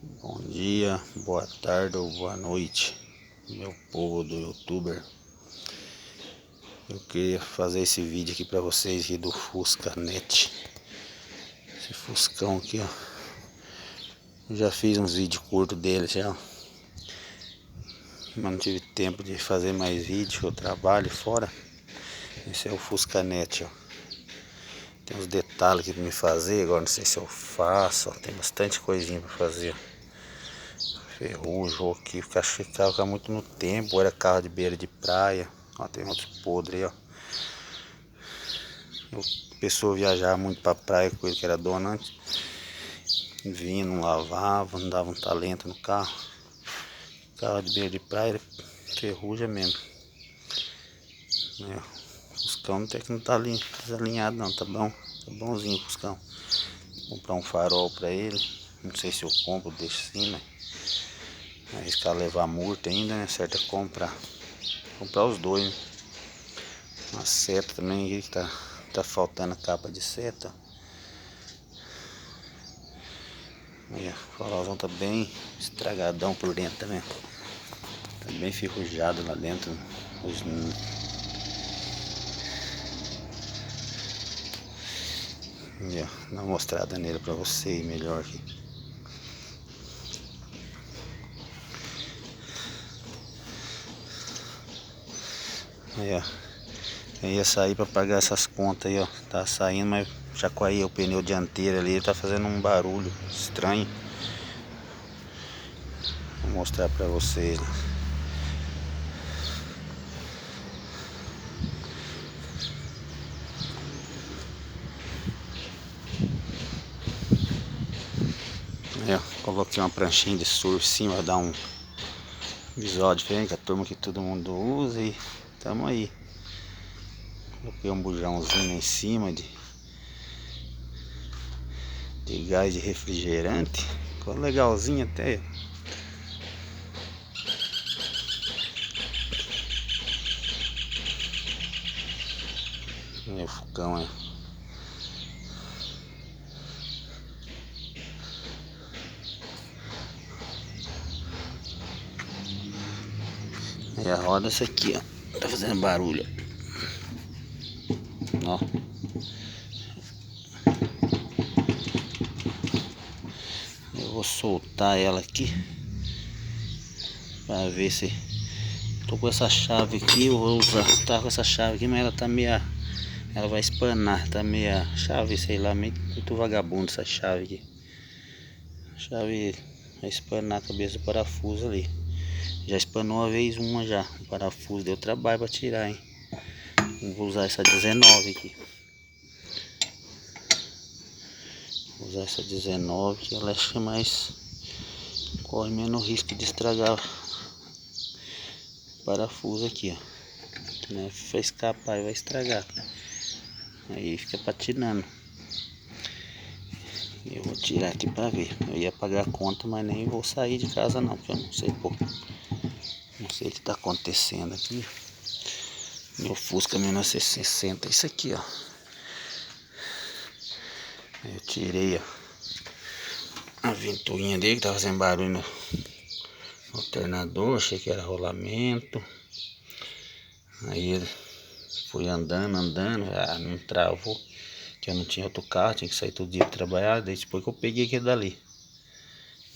Bom dia, boa tarde ou boa noite, meu povo do youtuber. Eu queria fazer esse vídeo aqui pra vocês aqui do Fusca Net. Esse Fuscão aqui, ó. Eu já fiz uns vídeos curtos dele já, mas não tive tempo de fazer mais vídeo. Eu trabalho fora. Esse é o Fusca Net, ó. Tem uns detalhes aqui pra me fazer. Agora não sei se eu faço, ó. Tem bastante coisinha pra fazer. Ferrugem aqui, acho que ficava muito no tempo. Era carro de beira de praia. Ó, tem outros podres aí, ó. A pessoa viajava muito pra praia com ele, que era dono antes. Vinha, não lavava, não dava um talento no carro. Carro de beira de praia era ferrugem mesmo. O Fuscão até que não tá desalinhado não, tá bom? Tá bonzinho o Fuscão. Vou comprar um farol pra ele. Não sei se eu compro, deixo assim, mas arriscar levar multa ainda, né? Certo é comprar os dois, né? Uma seta também que tá faltando a capa de seta. Aí, o farolzão tá bem estragadão por dentro também. Tá bem ferrujado lá dentro. Aí, ó, dá uma mostrada nele pra vocês melhor aqui. Aí, ó. Eu ia sair pra pagar essas contas aí, ó. Tá saindo, mas chacoalhei o pneu dianteiro ali. Ele tá fazendo um barulho estranho. Vou mostrar pra vocês. Aí, ó, coloquei uma pranchinha de surf em cima, dar um visual diferente, a turma que todo mundo usa, e tamo aí. Coloquei um bujãozinho em cima de gás de refrigerante. Ficou legalzinho até. O fogão é. E a roda essa aqui, ó. Tá fazendo barulho. Ó. Eu vou soltar ela aqui pra ver se. Tô com essa chave aqui, eu vou usar. Tá com essa chave aqui, mas ela tá meia. Ela vai espanar, tá meia chave, sei lá, muito vagabundo essa chave aqui. A chave vai espanar a cabeça do parafuso ali. Já espanou uma vez já. O parafuso deu trabalho pra tirar, hein. Vou usar essa 19 aqui. Vou usar essa 19 que ela acha mais. Corre menos risco de estragar o parafuso aqui, ó. Né? Se escapar vai estragar. Aí fica patinando. Eu vou tirar aqui pra ver. Eu ia pagar a conta, mas nem vou sair de casa não, porque eu não sei, pô. Não sei o que tá acontecendo aqui. Meu Fusca 1960, isso aqui, ó. Eu tirei, ó, a ventoinha dele que tá fazendo barulho no alternador. Achei que era rolamento. Aí fui andando, não travou. Que eu não tinha outro carro, tinha que sair todo dia pra trabalhar. Daí depois que eu peguei aquele dali.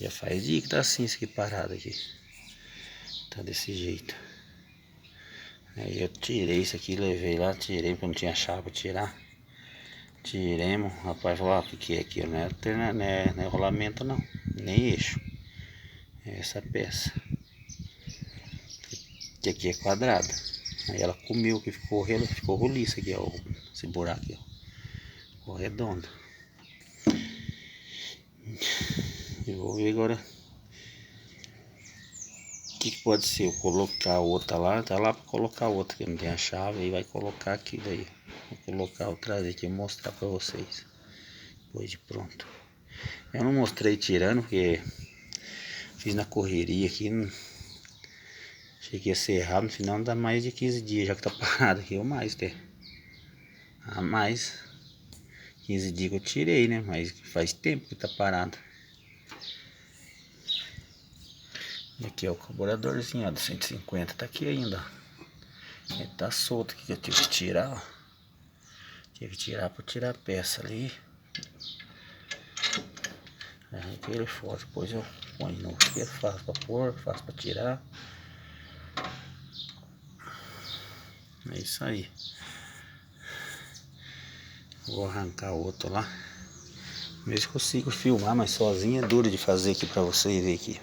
Já faz dia que tá assim, isso aqui parado aqui. Tá desse jeito. Aí eu tirei isso aqui, levei lá, tirei porque não tinha chave pra tirar. Tiremos, o rapaz falou, o que é aqui? Não é rolamento não, nem eixo. É essa peça. Que aqui é quadrada. Aí ela comeu, que ficou roliço aqui, ó. Esse buraco aqui, ó. Ficou redondo. Eu vou ver agora o que pode ser. Eu colocar outra lá, tá lá pra colocar outra, que não tem a chave, aí vai colocar aqui daí. Vou colocar outra aqui e mostrar pra vocês. Depois de pronto. Eu não mostrei tirando, porque fiz na correria aqui. Achei que ia ser errado, no final não dá mais de 15 dias, já que tá parado aqui, ou mais até. A mais 15 dias que eu tirei, né? Mas faz tempo que tá parado. E aqui é o carburadorzinho, ó, do 150, tá aqui ainda, ó. Ele tá solto aqui, que eu tive que tirar, ó. Tive que tirar pra tirar a peça ali. Arranquei ele fora, depois eu ponho de novo aqui, é fácil pra pôr, fácil pra tirar. É isso aí. Vou arrancar o outro lá. Ver se consigo filmar, mas sozinho é duro de fazer aqui pra vocês verem aqui.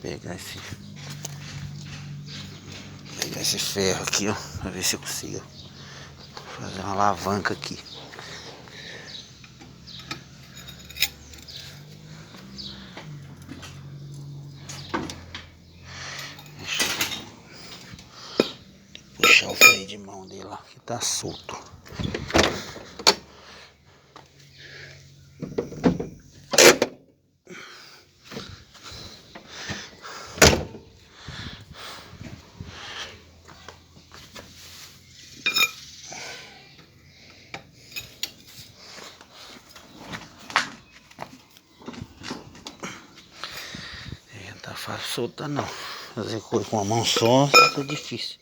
Pegar esse ferro aqui, ó, pra ver se eu consigo fazer uma alavanca aqui. Deixa eu puxar o freio de mão dele lá, que tá solto. Tá fácil soltar não. Fazer coisa com a mão só tá difícil.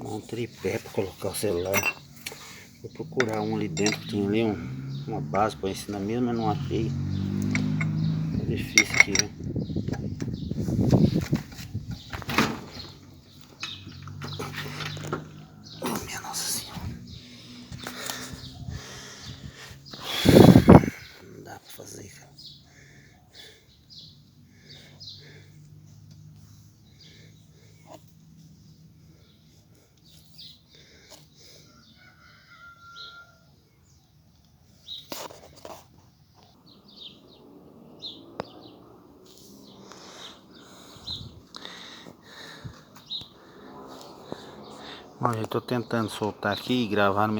Um tripé para colocar o celular. Vou procurar um ali dentro, que tinha ali uma base para ensinar mesmo, mas não achei. É difícil aqui, viu? Oh, minha Nossa Senhora. Não dá para fazer, cara. Olha, eu tô tentando soltar aqui e gravar no